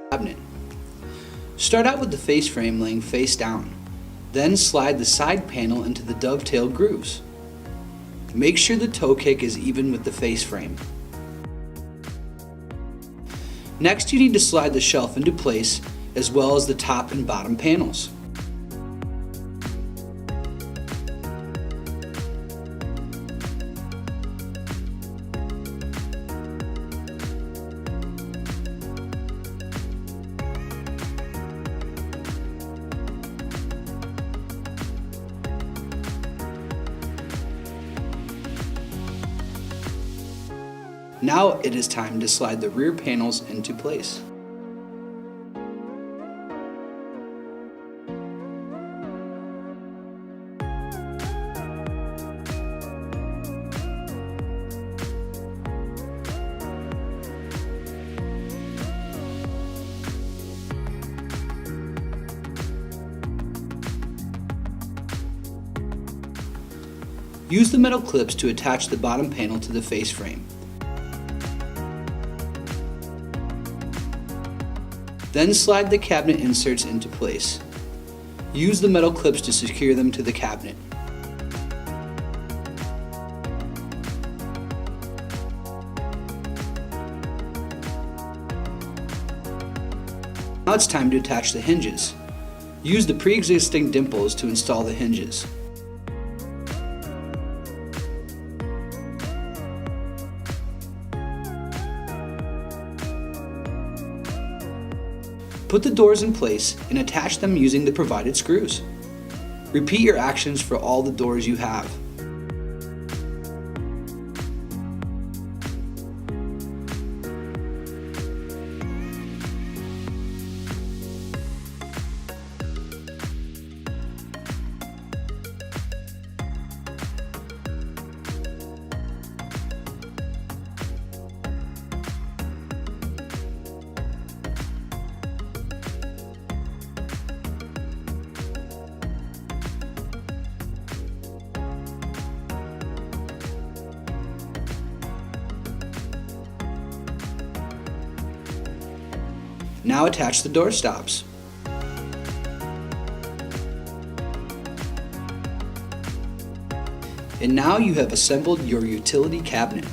cabinet. Start out with the face frame laying face down. Then slide the side panel into the dovetail grooves. Make sure the toe kick is even with the face frame. Next, you need to slide the shelf into place as well as the top and bottom panels. Now it is time to slide the rear panels into place. Use the metal clips to attach the bottom panel to the face frame. Then slide the cabinet inserts into place. Use the metal clips to secure them to the cabinet. Now it's time to attach the hinges. Use the pre-existing dimples to install the hinges. Put the doors in place and attach them using the provided screws. Repeat your actions for all the doors you have. Now attach the door stops. And now you have assembled your utility cabinet.